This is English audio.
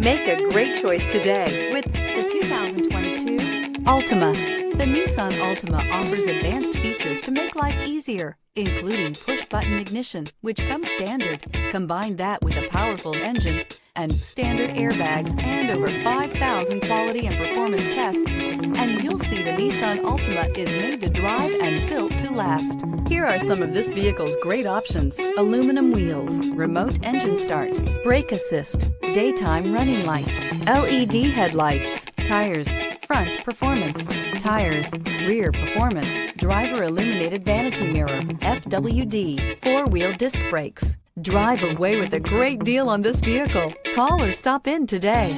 Make a great choice today with the 2022 Altima. The Nissan Altima offers advanced features to make life easier, including push-button ignition, which comes standard. Combine that with a powerful engine and standard airbags and over 5,000 quality and performance tests, and you'll see the Nissan Altima is made to drive and built to last. Here are some of this vehicle's great options: aluminum wheels, remote engine start, brake assist, daytime running lights, LED headlights, tires, front performance, tires, rear performance, driver illuminated vanity mirror, FWD, four-wheel disc brakes. Drive away with a great deal on this vehicle. Call or stop in today.